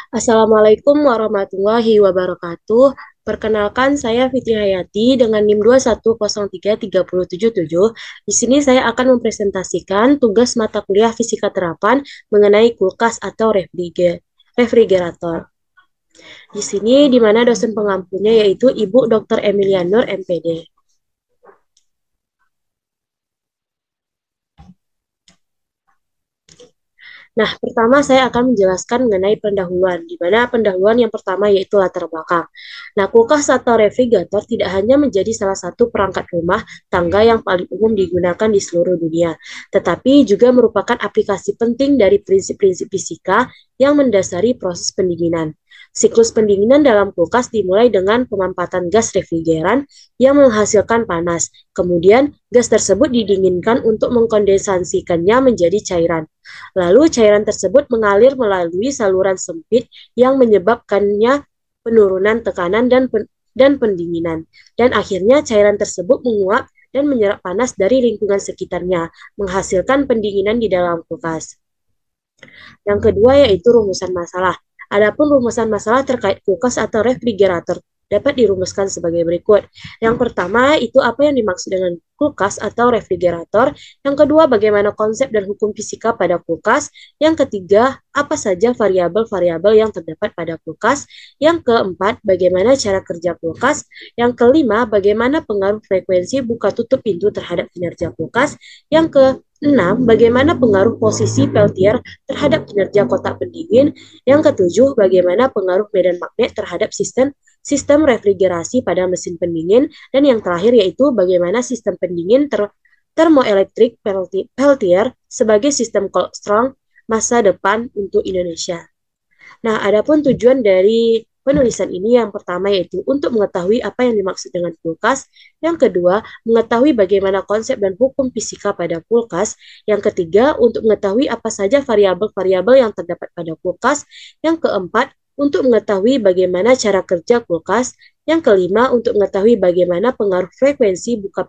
Assalamualaikum warahmatullahi wabarakatuh. Perkenalkan, saya Fitri Hayati dengan NIM 2103377. Di sini saya akan mempresentasikan tugas mata kuliah fisika terapan mengenai kulkas atau refrigerator. Di sini di mana dosen pengampunya yaitu Ibu Dr. Emilia Nur MPD. Nah, pertama saya akan menjelaskan mengenai pendahuluan, di mana pendahuluan yang pertama yaitu latar belakang. Nah, kulkas atau refrigerator tidak hanya menjadi salah satu perangkat rumah tangga yang paling umum digunakan di seluruh dunia, tetapi juga merupakan aplikasi penting dari prinsip-prinsip fisika yang mendasari proses pendinginan. Siklus pendinginan dalam kulkas dimulai dengan pemampatan gas refrigeran yang menghasilkan panas. Kemudian, gas tersebut didinginkan untuk mengkondensasikannya menjadi cairan. Lalu cairan tersebut mengalir melalui saluran sempit yang menyebabkannya penurunan tekanan dan pendinginan. Dan akhirnya cairan tersebut menguap dan menyerap panas dari lingkungan sekitarnya, menghasilkan pendinginan di dalam kulkas. Yang kedua yaitu rumusan masalah. Adapun rumusan masalah terkait kulkas atau refrigerator dapat dirumuskan sebagai berikut. Yang pertama, itu apa yang dimaksud dengan kulkas atau refrigerator. Yang kedua, bagaimana konsep dan hukum fisika pada kulkas. Yang ketiga, apa saja variabel-variabel yang terdapat pada kulkas. Yang keempat, bagaimana cara kerja kulkas. Yang kelima, bagaimana pengaruh frekuensi buka tutup pintu terhadap kinerja kulkas. Yang keenam, bagaimana pengaruh posisi Peltier terhadap kinerja kotak pendingin. Yang ketujuh, bagaimana pengaruh medan magnet terhadap sistem refrigerasi pada mesin pendingin, dan yang terakhir yaitu bagaimana sistem pendingin termoelektrik Peltier sebagai sistem cold strong masa depan untuk Indonesia. Nah, adapun tujuan dari penulisan ini yang pertama yaitu untuk mengetahui apa yang dimaksud dengan kulkas, yang kedua mengetahui bagaimana konsep dan hukum fisika pada kulkas, yang ketiga untuk mengetahui apa saja variabel-variabel yang terdapat pada kulkas, yang keempat untuk mengetahui bagaimana cara kerja kulkas, yang kelima untuk mengetahui bagaimana pengaruh frekuensi buka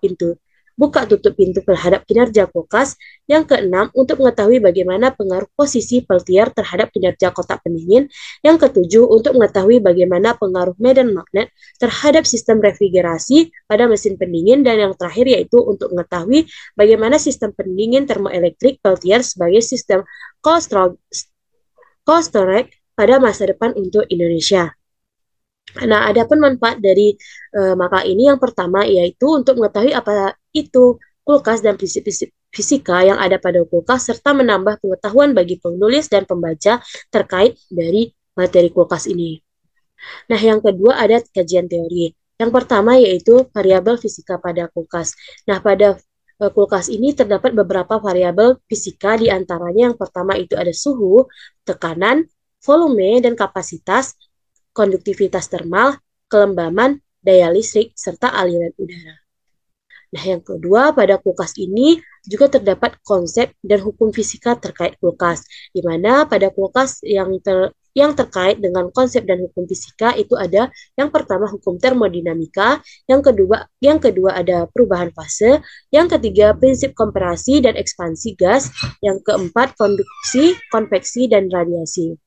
tutup pintu terhadap kinerja kulkas, yang keenam untuk mengetahui bagaimana pengaruh posisi Peltier terhadap kinerja kotak pendingin, yang ketujuh untuk mengetahui bagaimana pengaruh medan magnet terhadap sistem refrigerasi pada mesin pendingin, dan yang terakhir yaitu untuk mengetahui bagaimana sistem pendingin termoelektrik Peltier sebagai sistem cold storage pada masa depan untuk Indonesia. Nah, adapun manfaat dari makalah ini yang pertama yaitu untuk mengetahui apa itu kulkas dan prinsip-prinsip fisika yang ada pada kulkas serta menambah pengetahuan bagi penulis dan pembaca terkait dari materi kulkas ini. Nah, yang kedua ada kajian teori. Yang pertama yaitu variabel fisika pada kulkas. Nah, pada kulkas ini terdapat beberapa variabel fisika, di antaranya yang pertama itu ada suhu, tekanan, volume dan kapasitas, konduktivitas termal, kelembaman, daya listrik, serta aliran udara. Nah, yang kedua, pada kulkas ini juga terdapat konsep dan hukum fisika terkait kulkas, di mana pada kulkas yang terkait dengan konsep dan hukum fisika itu ada yang pertama hukum termodinamika, yang kedua ada perubahan fase, yang ketiga prinsip kompresi dan ekspansi gas, yang keempat konduksi, konveksi dan radiasi.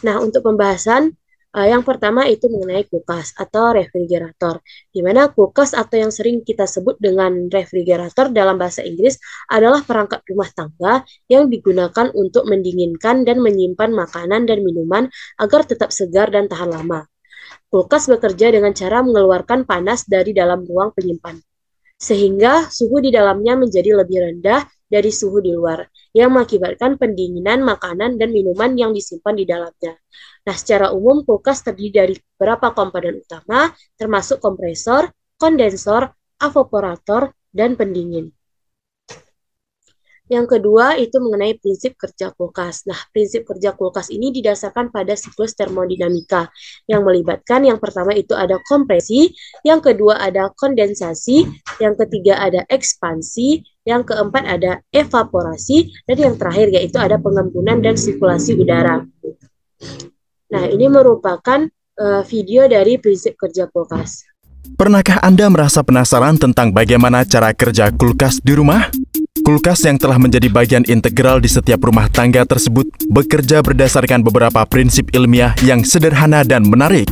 Nah, untuk pembahasan yang pertama itu mengenai kulkas atau refrigerator, di mana kulkas atau yang sering kita sebut dengan refrigerator dalam bahasa Inggris adalah perangkat rumah tangga yang digunakan untuk mendinginkan dan menyimpan makanan dan minuman agar tetap segar dan tahan lama. Kulkas bekerja dengan cara mengeluarkan panas dari dalam ruang penyimpan, sehingga suhu di dalamnya menjadi lebih rendah dari suhu di luar, yang mengakibatkan pendinginan makanan dan minuman yang disimpan di dalamnya. Nah, secara umum kulkas terdiri dari beberapa komponen utama, termasuk kompresor, kondensor, evaporator, dan pendingin. Yang kedua itu mengenai prinsip kerja kulkas. Nah, prinsip kerja kulkas ini didasarkan pada siklus termodinamika yang melibatkan yang pertama itu ada kompresi, yang kedua ada kondensasi, yang ketiga ada ekspansi, yang keempat ada evaporasi, dan yang terakhir yaitu ada pengembunan dan sirkulasi udara. Nah, ini merupakan video dari prinsip kerja kulkas. Pernahkah Anda merasa penasaran tentang bagaimana cara kerja kulkas di rumah? Kulkas yang telah menjadi bagian integral di setiap rumah tangga tersebut bekerja berdasarkan beberapa prinsip ilmiah yang sederhana dan menarik.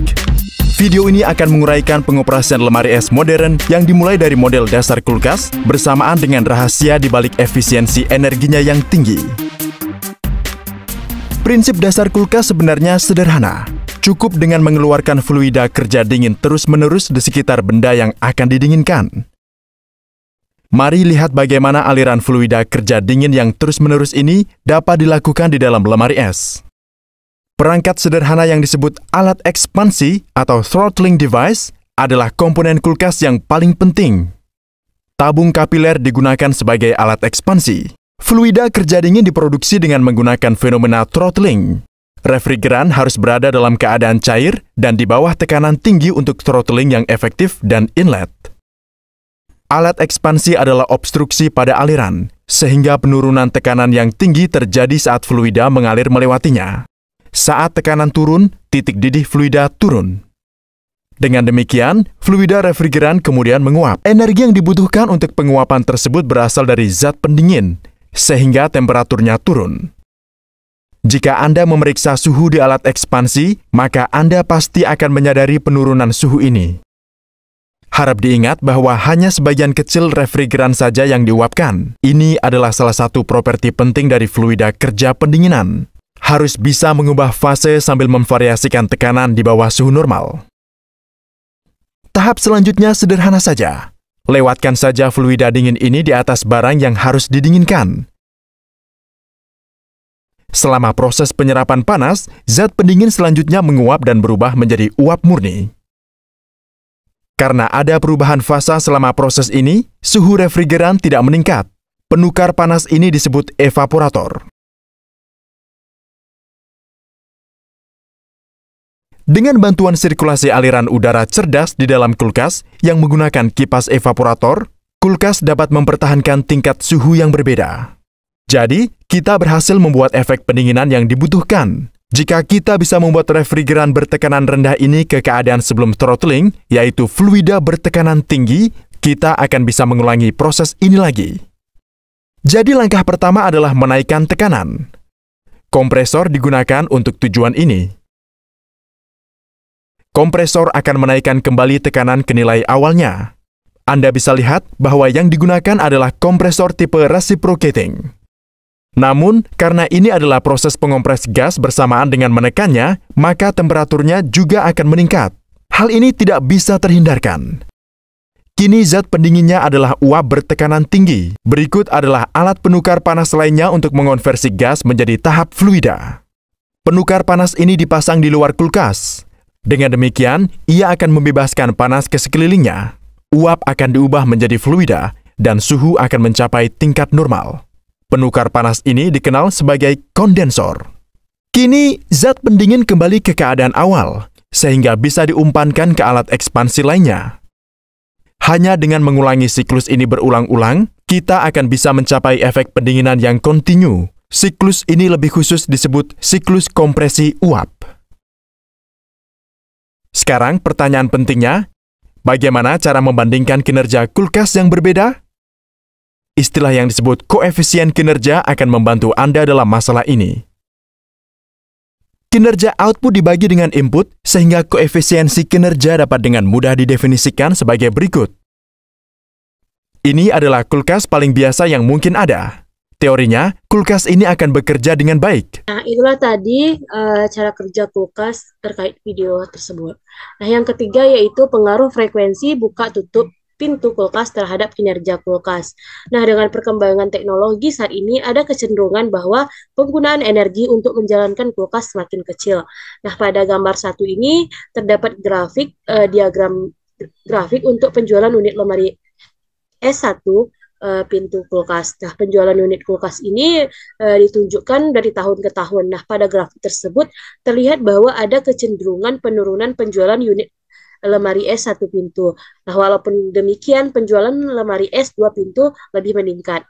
Video ini akan menguraikan pengoperasian lemari es modern yang dimulai dari model dasar kulkas bersamaan dengan rahasia di balik efisiensi energinya yang tinggi. Prinsip dasar kulkas sebenarnya sederhana. Cukup dengan mengeluarkan fluida kerja dingin terus-menerus di sekitar benda yang akan didinginkan. Mari lihat bagaimana aliran fluida kerja dingin yang terus-menerus ini dapat dilakukan di dalam lemari es. Perangkat sederhana yang disebut alat ekspansi atau throttling device adalah komponen kulkas yang paling penting. Tabung kapiler digunakan sebagai alat ekspansi. Fluida kerja dingin diproduksi dengan menggunakan fenomena throttling. Refrigeran harus berada dalam keadaan cair dan di bawah tekanan tinggi untuk throttling yang efektif dan inlet. Alat ekspansi adalah obstruksi pada aliran, sehingga penurunan tekanan yang tinggi terjadi saat fluida mengalir melewatinya. Saat tekanan turun, titik didih fluida turun. Dengan demikian, fluida refrigeran kemudian menguap. Energi yang dibutuhkan untuk penguapan tersebut berasal dari zat pendingin, sehingga temperaturnya turun. Jika Anda memeriksa suhu di alat ekspansi, maka Anda pasti akan menyadari penurunan suhu ini. Harap diingat bahwa hanya sebagian kecil refrigeran saja yang diuapkan. Ini adalah salah satu properti penting dari fluida kerja pendinginan. Harus bisa mengubah fase sambil memvariasikan tekanan di bawah suhu normal. Tahap selanjutnya sederhana saja. Lewatkan saja fluida dingin ini di atas barang yang harus didinginkan. Selama proses penyerapan panas, zat pendingin selanjutnya menguap dan berubah menjadi uap murni. Karena ada perubahan fasa selama proses ini, suhu refrigeran tidak meningkat. Penukar panas ini disebut evaporator. Dengan bantuan sirkulasi aliran udara cerdas di dalam kulkas yang menggunakan kipas evaporator, kulkas dapat mempertahankan tingkat suhu yang berbeda. Jadi, kita berhasil membuat efek pendinginan yang dibutuhkan. Jika kita bisa membuat refrigeran bertekanan rendah ini ke keadaan sebelum throttling, yaitu fluida bertekanan tinggi, kita akan bisa mengulangi proses ini lagi. Jadi langkah pertama adalah menaikkan tekanan. Kompresor digunakan untuk tujuan ini. Kompresor akan menaikkan kembali tekanan ke nilai awalnya. Anda bisa lihat bahwa yang digunakan adalah kompresor tipe reciprocating. Namun, karena ini adalah proses pengompres gas bersamaan dengan menekannya, maka temperaturnya juga akan meningkat. Hal ini tidak bisa terhindarkan. Kini zat pendinginnya adalah uap bertekanan tinggi. Berikut adalah alat penukar panas lainnya untuk mengonversi gas menjadi tahap fluida. Penukar panas ini dipasang di luar kulkas. Dengan demikian, ia akan membebaskan panas ke sekelilingnya. Uap akan diubah menjadi fluida dan suhu akan mencapai tingkat normal. Penukar panas ini dikenal sebagai kondensor. Kini, zat pendingin kembali ke keadaan awal, sehingga bisa diumpankan ke alat ekspansi lainnya. Hanya dengan mengulangi siklus ini berulang-ulang, kita akan bisa mencapai efek pendinginan yang kontinu. Siklus ini lebih khusus disebut siklus kompresi uap. Sekarang pertanyaan pentingnya, bagaimana cara membandingkan kinerja kulkas yang berbeda? Istilah yang disebut koefisien kinerja akan membantu Anda dalam masalah ini. Kinerja output dibagi dengan input, sehingga koefisiensi kinerja dapat dengan mudah didefinisikan sebagai berikut. Ini adalah kulkas paling biasa yang mungkin ada. Teorinya, kulkas ini akan bekerja dengan baik. Nah, itulah tadi cara kerja kulkas terkait video tersebut. Nah, yang ketiga yaitu pengaruh frekuensi buka tutup pintu kulkas terhadap kinerja kulkas. Nah, dengan perkembangan teknologi saat ini ada kecenderungan bahwa penggunaan energi untuk menjalankan kulkas semakin kecil. Nah, pada gambar satu ini terdapat diagram grafik untuk penjualan unit lemari S1 pintu kulkas. Nah, penjualan unit kulkas ini ditunjukkan dari tahun ke tahun. Nah, pada grafik tersebut terlihat bahwa ada kecenderungan penurunan penjualan unit lemari es 1 pintu. Nah, walaupun demikian, penjualan lemari es 2 pintu lebih meningkat.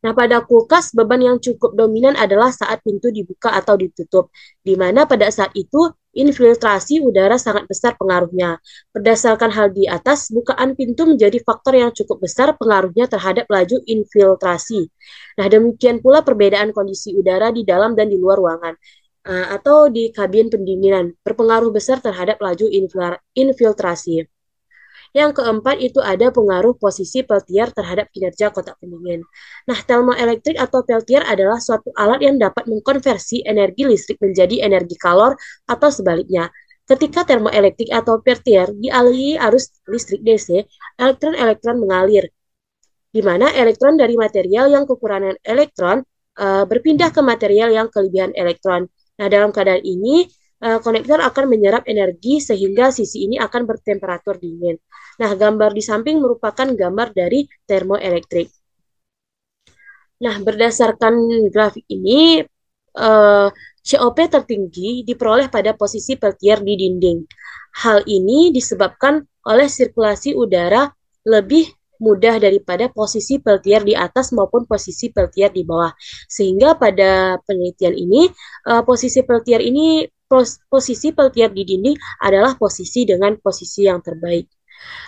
Nah, pada kulkas, beban yang cukup dominan adalah saat pintu dibuka atau ditutup, di mana pada saat itu Infiltrasi udara sangat besar pengaruhnya. Berdasarkan hal di atas, bukaan pintu menjadi faktor yang cukup besar pengaruhnya terhadap laju infiltrasi. Nah, demikian pula perbedaan kondisi udara di dalam dan di luar ruangan atau di kabin pendinginan berpengaruh besar terhadap laju infiltrasi. Yang keempat itu ada pengaruh posisi peltier terhadap kinerja kotak pendingin. Nah, termoelektrik atau peltier adalah suatu alat yang dapat mengkonversi energi listrik menjadi energi kalor atau sebaliknya. Ketika termoelektrik atau peltier dialiri arus listrik DC, elektron-elektron mengalir, di mana elektron dari material yang kekurangan elektron berpindah ke material yang kelebihan elektron. Nah, dalam keadaan ini, konektor akan menyerap energi sehingga sisi ini akan bertemperatur dingin. Nah, gambar di samping merupakan gambar dari termoelektrik. Nah, berdasarkan grafik ini, COP tertinggi diperoleh pada posisi peltier di dinding. Hal ini disebabkan oleh sirkulasi udara lebih mudah daripada posisi peltier di atas maupun posisi peltier di bawah. Sehingga pada penelitian ini, posisi peltier di dinding adalah posisi dengan posisi yang terbaik.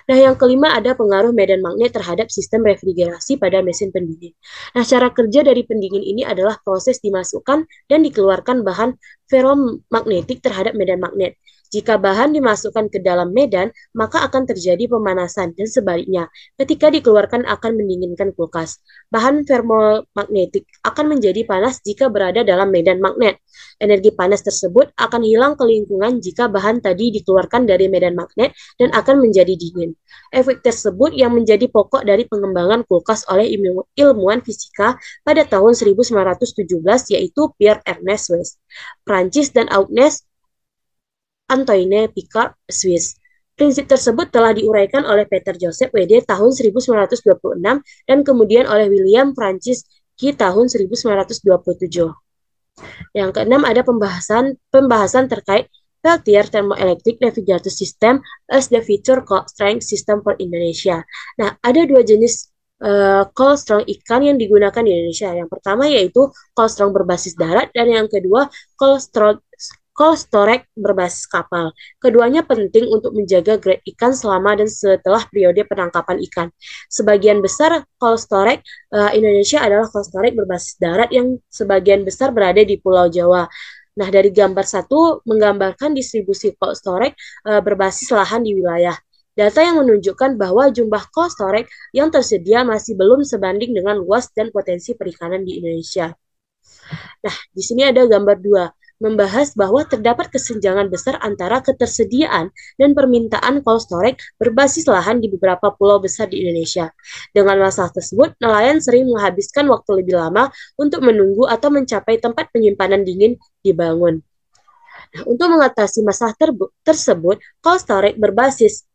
Nah, yang kelima ada pengaruh medan magnet terhadap sistem refrigerasi pada mesin pendingin. Nah, cara kerja dari pendingin ini adalah proses dimasukkan dan dikeluarkan bahan ferromagnetik terhadap medan magnet. Jika bahan dimasukkan ke dalam medan, maka akan terjadi pemanasan dan sebaliknya. Ketika dikeluarkan akan mendinginkan kulkas. Bahan ferromagnetik akan menjadi panas jika berada dalam medan magnet. Energi panas tersebut akan hilang ke lingkungan jika bahan tadi dikeluarkan dari medan magnet dan akan menjadi dingin. Efek tersebut yang menjadi pokok dari pengembangan kulkas oleh ilmuwan fisika pada tahun 1917 yaitu Pierre Ernest West, Prancis dan Auguste Antoine Picard, Swiss. Prinsip tersebut telah diuraikan oleh Peter Joseph WD tahun 1926 dan kemudian oleh William Francis Key tahun 1927. Yang keenam ada pembahasan terkait peltier thermoelectric navigator system as the future cold strength system for Indonesia. Nah, ada dua jenis cold strong ikan yang digunakan di Indonesia. Yang pertama yaitu cold strong berbasis darat dan yang kedua cold storage berbasis kapal. Keduanya penting untuk menjaga grade ikan selama dan setelah periode penangkapan ikan. Sebagian besar cold storage Indonesia adalah cold storage berbasis darat yang sebagian besar berada di Pulau Jawa. Nah, dari gambar 1 menggambarkan distribusi cold storage berbasis lahan di wilayah. Data yang menunjukkan bahwa jumlah cold storage yang tersedia masih belum sebanding dengan luas dan potensi perikanan di Indonesia. Nah, di sini ada gambar 2 membahas bahwa terdapat kesenjangan besar antara ketersediaan dan permintaan cold storage berbasis lahan di beberapa pulau besar di Indonesia. Dengan masalah tersebut, nelayan sering menghabiskan waktu lebih lama untuk menunggu atau mencapai tempat penyimpanan dingin dibangun. Nah, untuk mengatasi masalah tersebut, cold storage berbasis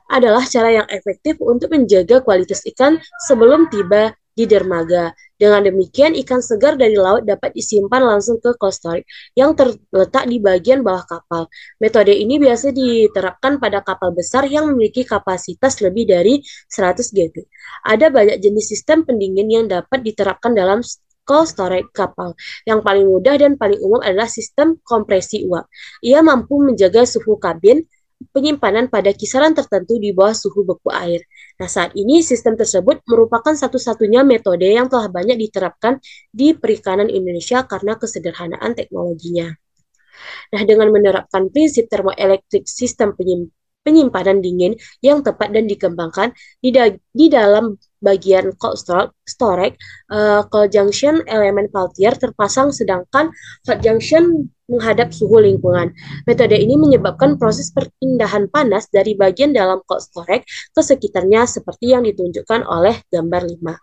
adalah cara yang efektif untuk menjaga kualitas ikan sebelum tiba di dermaga. Dengan demikian, ikan segar dari laut dapat disimpan langsung ke cold storage yang terletak di bagian bawah kapal. Metode ini biasa diterapkan pada kapal besar yang memiliki kapasitas lebih dari 100 GT. Ada banyak jenis sistem pendingin yang dapat diterapkan dalam cold storage kapal. Yang paling mudah dan paling umum adalah sistem kompresi uap. Ia mampu menjaga suhu kabin penyimpanan pada kisaran tertentu di bawah suhu beku air. Nah, saat ini sistem tersebut merupakan satu-satunya metode yang telah banyak diterapkan di perikanan Indonesia karena kesederhanaan teknologinya. Nah, dengan menerapkan prinsip termoelektrik sistem penyimpanan dingin yang tepat dan dikembangkan di dalam bagian cold storage, cold junction elemen peltier terpasang sedangkan hot junction menghadap suhu lingkungan. Metode ini menyebabkan proses perpindahan panas dari bagian dalam cold storage ke sekitarnya seperti yang ditunjukkan oleh gambar 5.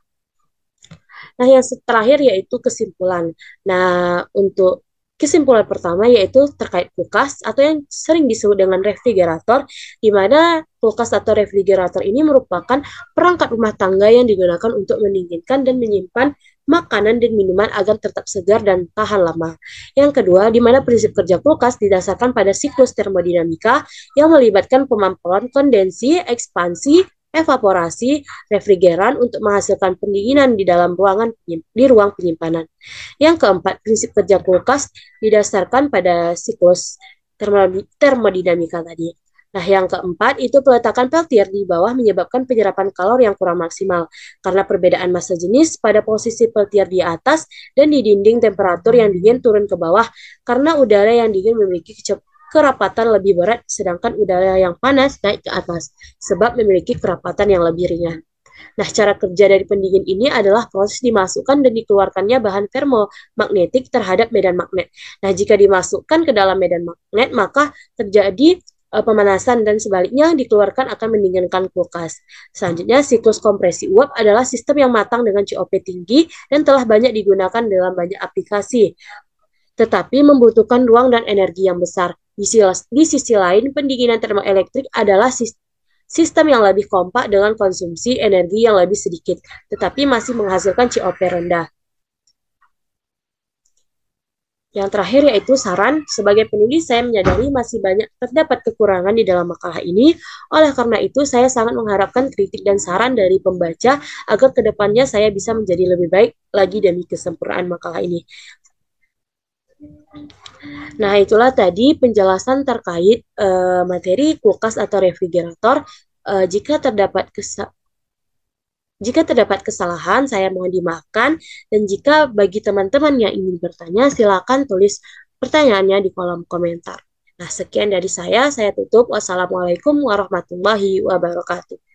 Nah, yang terakhir yaitu kesimpulan. Nah, untuk kesimpulan pertama yaitu terkait kulkas atau yang sering disebut dengan refrigerator, di mana kulkas atau refrigerator ini merupakan perangkat rumah tangga yang digunakan untuk mendinginkan dan menyimpan makanan dan minuman agar tetap segar dan tahan lama. Yang kedua, di mana prinsip kerja kulkas didasarkan pada siklus termodinamika yang melibatkan pemantauan kondensi, ekspansi, evaporasi refrigeran untuk menghasilkan pendinginan di dalam ruang penyimpanan. Yang keempat, prinsip kerja kulkas didasarkan pada siklus termodinamika tadi. Nah, yang keempat itu peletakan peltier di bawah menyebabkan penyerapan kalor yang kurang maksimal karena perbedaan massa jenis pada posisi peltier di atas dan di dinding temperatur yang dingin turun ke bawah karena udara yang dingin memiliki kerapatan lebih berat sedangkan udara yang panas naik ke atas sebab memiliki kerapatan yang lebih ringan. Nah, cara kerja dari pendingin ini adalah proses dimasukkan dan dikeluarkannya bahan termomagnetik terhadap medan magnet. Nah, jika dimasukkan ke dalam medan magnet, maka terjadi pemanasan dan sebaliknya dikeluarkan akan mendinginkan kulkas. Selanjutnya, siklus kompresi uap adalah sistem yang matang dengan COP tinggi dan telah banyak digunakan dalam banyak aplikasi, tetapi membutuhkan ruang dan energi yang besar. Di sisi lain, pendinginan termoelektrik adalah sistem yang lebih kompak dengan konsumsi energi yang lebih sedikit, tetapi masih menghasilkan COP rendah. Yang terakhir yaitu saran. Sebagai penulis, saya menyadari masih banyak terdapat kekurangan di dalam makalah ini. Oleh karena itu, saya sangat mengharapkan kritik dan saran dari pembaca agar kedepannya saya bisa menjadi lebih baik lagi demi kesempurnaan makalah ini. Nah, itulah tadi penjelasan terkait materi kulkas atau refrigerator. Jika terdapat kesalahan, saya mohon dimaafkan. Dan jika bagi teman-teman yang ingin bertanya, silakan tulis pertanyaannya di kolom komentar. Nah, sekian dari saya tutup. Wassalamualaikum warahmatullahi wabarakatuh.